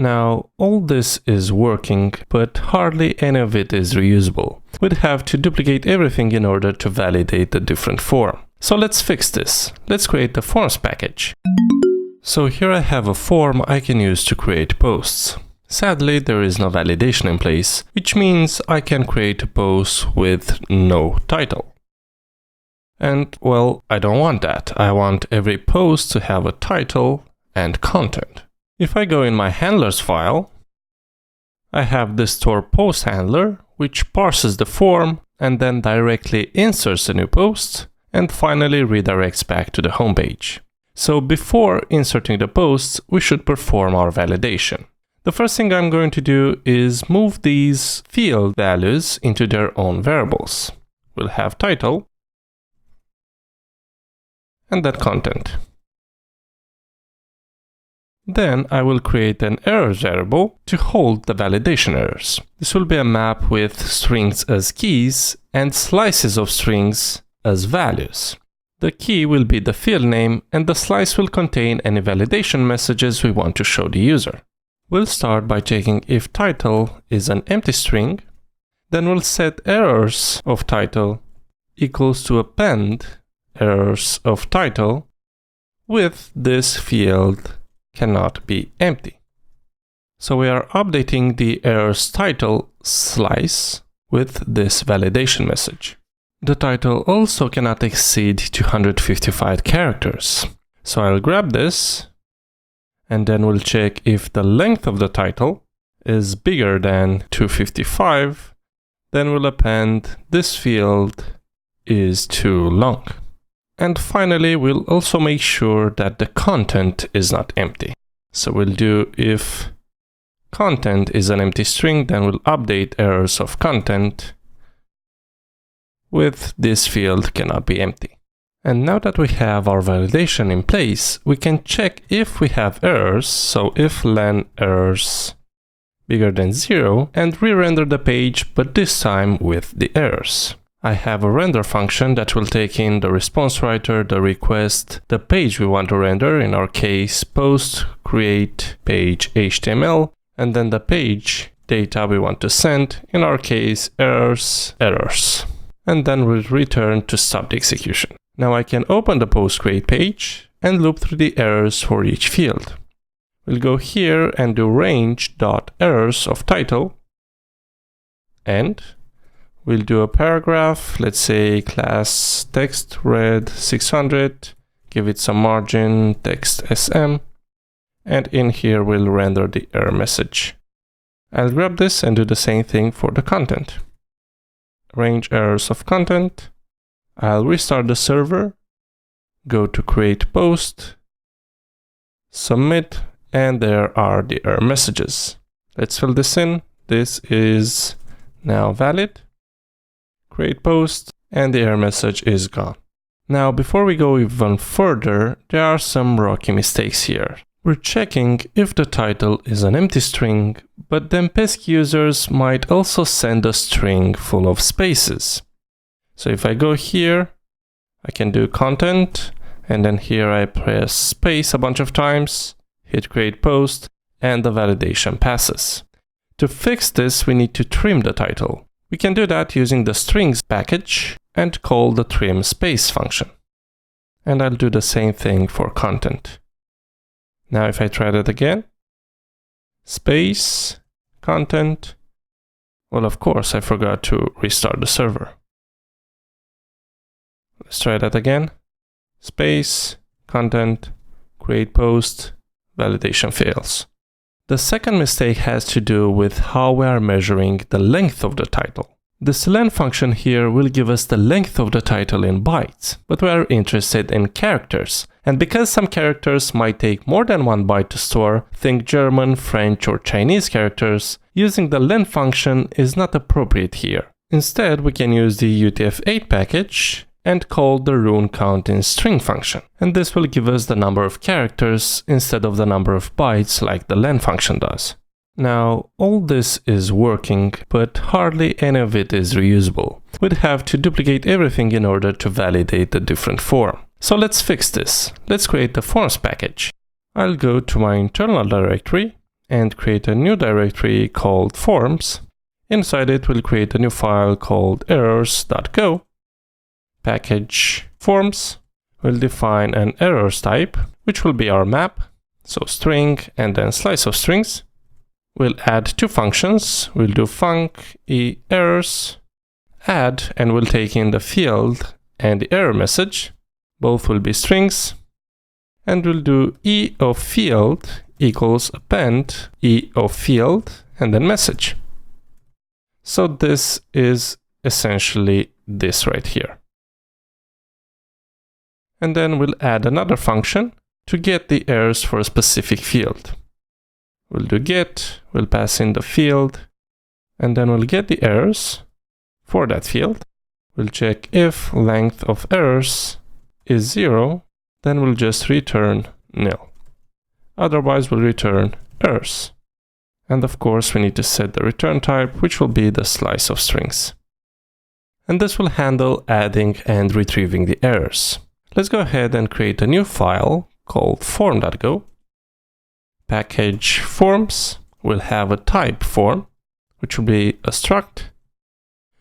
Now, all this is working, but hardly any of it is reusable. We'd have to duplicate everything in order to validate a different form. So let's fix this. Let's create the forms package. So here I have a form I can use to create posts. Sadly, there is no validation in place, which means I can create a post with no title. And well, I don't want that. I want every post to have a title and content. If I go in my handlers file, I have the store post handler, which parses the form and then directly inserts a new post and finally redirects back to the home page. So before inserting the posts, we should perform our validation. The first thing I'm going to do is move these field values into their own variables. We'll have title and that content. Then I will create an errors variable to hold the validation errors. This will be a map with strings as keys and slices of strings as values. The key will be the field name and the slice will contain any validation messages we want to show the user. We'll start by checking if title is an empty string, then we'll set errors of title equals to append errors of title with this field cannot be empty. So we are updating the errors title slice with this validation message. The title also cannot exceed 255 characters. So I'll grab this and then we'll check if the length of the title is bigger than 255. Then we'll append this field is too long. And finally, we'll also make sure that the content is not empty. So we'll do if content is an empty string, then we'll update errors of content with this field cannot be empty. And now that we have our validation in place, we can check if we have errors. So if len errors bigger than 0 and re-render the page, but this time with the errors. I have a render function that will take in the response writer, the request, the page we want to render, in our case post create page HTML, and then the page data we want to send, in our case errors. And then we'll return to stop the execution. Now I can open the post create page and loop through the errors for each field. We'll go here and do range.errors of title and we'll do a paragraph, let's say class text red 600, give it some margin, text SM, and in here we'll render the error message. I'll grab this and do the same thing for the content. Range errors of content. I'll restart the server, go to create post, submit, and there are the error messages. Let's fill this in. This is now valid. Create post, and the error message is gone. Now, before we go even further, there are some rookie mistakes here. We're checking if the title is an empty string, but then pesky users might also send a string full of spaces. So if I go here, I can do content, and then here I press space a bunch of times, hit create post, and the validation passes. To fix this, we need to trim the title. We can do that using the strings package and call the trim space function. And I'll do the same thing for content. Now if I try that again, space, content, well, of course I forgot to restart the server. Let's try that again. Space, content, create post, validation fails. The second mistake has to do with how we are measuring the length of the title. This len function here will give us the length of the title in bytes, but we are interested in characters. And because some characters might take more than 1 byte to store, think German, French, or Chinese characters, using the len function is not appropriate here. Instead, we can use the UTF-8 package and call the rune count in string function. And this will give us the number of characters instead of the number of bytes like the len function does. Now, all this is working, but hardly any of it is reusable. We'd have to duplicate everything in order to validate a different form. So let's fix this. Let's create the forms package. I'll go to my internal directory and create a new directory called forms. Inside it, we'll create a new file called errors.go. Package forms. We'll define an errors type, which will be our map. So string and then slice of strings. We'll add two functions. We'll do func errors add, and we'll take in the field and the error message. Both will be strings. And we'll do e of field equals append e of field and then message. So this is essentially this right here. And then we'll add another function to get the errors for a specific field. We'll do get, we'll pass in the field, and then we'll get the errors for that field. We'll check if length of errors is 0, then we'll just return nil. Otherwise, we'll return errors. And of course, we need to set the return type, which will be the slice of strings. And this will handle adding and retrieving the errors. Let's go ahead and create a new file called form.go. Package forms will have a type form, which will be a struct.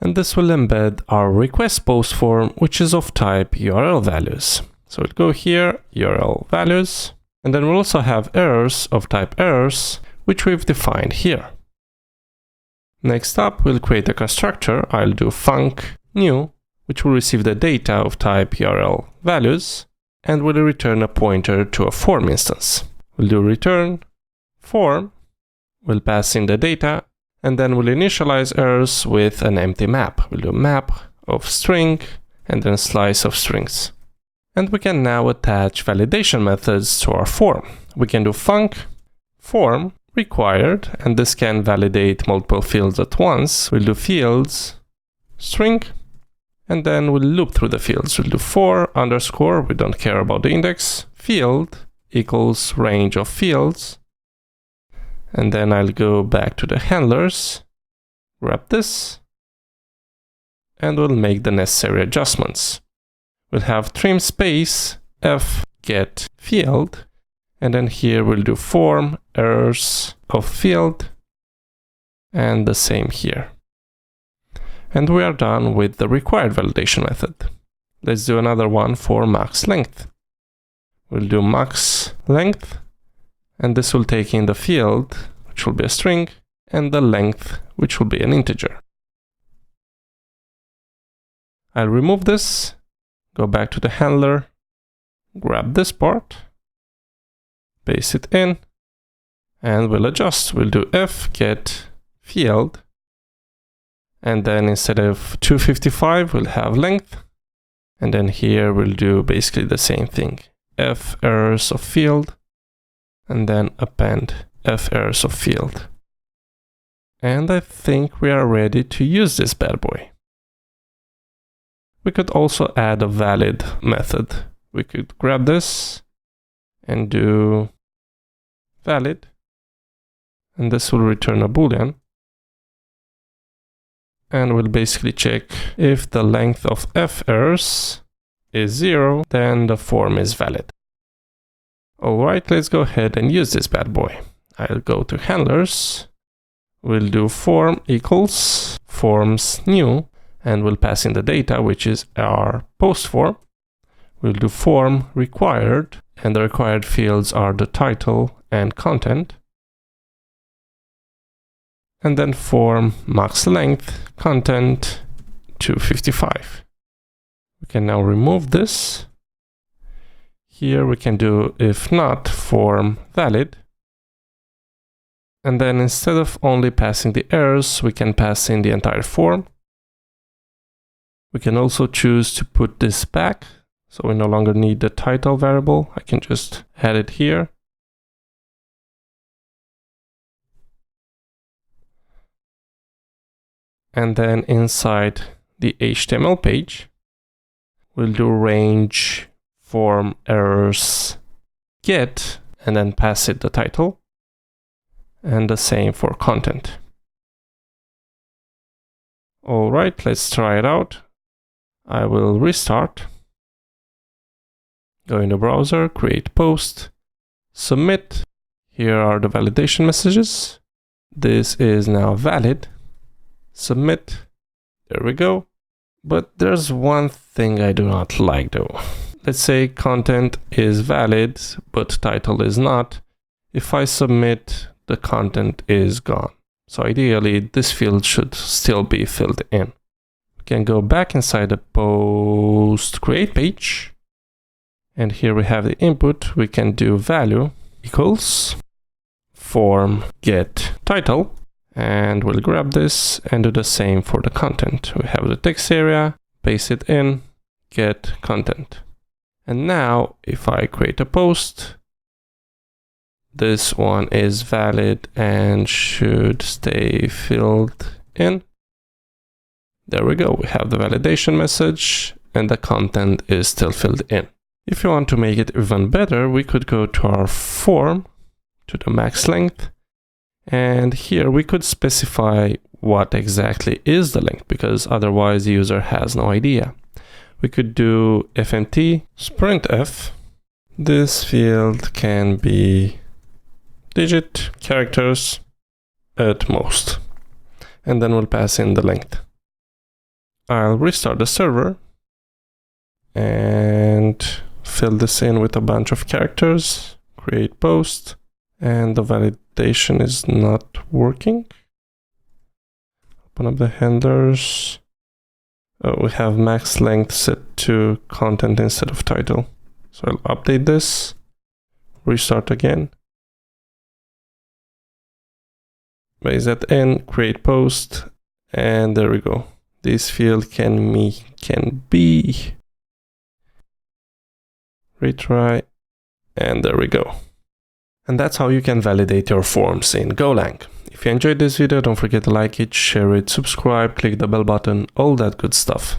And this will embed our request post form, which is of type URL values. So we'll go here, URL values, and then we'll also have errors of type errors, which we've defined here. Next up, we'll create a constructor. I'll do func new, which will receive the data of type URL values, and will return a pointer to a form instance. We'll do return form, we'll pass in the data, and then we'll initialize errors with an empty map. We'll do map of string, and then slice of strings. And we can now attach validation methods to our form. We can do func form required, and this can validate multiple fields at once. We'll do fields string, and then we'll loop through the fields. We'll do for underscore, we don't care about the index, field equals range of fields. And then I'll go back to the handlers, grab this, and we'll make the necessary adjustments. We'll have trim space f get field, and then here we'll do form errors of field, and the same here. And we are done with the required validation method. Let's do another one for max length. We'll do max length, and this will take in the field, which will be a string, and the length, which will be an integer. I'll remove this, go back to the handler, grab this part, paste it in, and we'll adjust. We'll do f get field, and then instead of 255, we'll have length, and then here we'll do basically the same thing. F errors of field, and then append f errors of field. And I think we are ready to use this bad boy. We could also add a valid method. We could grab this and do valid, and this will return a boolean. And we'll basically check if the length of f errors is 0, then the form is valid. Alright, let's go ahead and use this bad boy. I'll go to handlers, we'll do form equals forms new, and we'll pass in the data, which is our post form. We'll do form required, and the required fields are the title and content. And then form max length content 255. We can now remove this. Here we can do if not form valid. And then instead of only passing the errors, we can pass in the entire form. We can also choose to put this back, so we no longer need the title variable. I can just add it here. And then inside the HTML page, we'll do range form errors get, and then pass it the title, and the same for content. All right, let's try it out. I will restart. Go in the browser, create post, submit. Here are the validation messages. This is now valid. Submit. There we go. But there's one thing I do not like though. Let's say content is valid, but title is not. If I submit, the content is gone. So ideally, this field should still be filled in. We can go back inside the post create page. And here we have the input. We can do value equals form get title. And we'll grab this and do the same for the content. We have the text area, paste it in, get content. And now if I create a post, this one is valid and should stay filled in. There we go. We have the validation message and the content is still filled in. If you want to make it even better, we could go to our form, to the max length. And here we could specify what exactly is the length, because otherwise the user has no idea. We could do fmt sprintf. This field can be digit, characters at most. And then we'll pass in the length. I'll restart the server and fill this in with a bunch of characters, create post, and the validation is not working. Open up the handlers. We have max length set to content instead of title. So I'll update this, restart again. Paste that in, create post, and there we go. This field can be. Retry, and there we go. And that's how you can validate your forms in Golang. If you enjoyed this video, don't forget to like it, share it, subscribe, click the bell button, all that good stuff.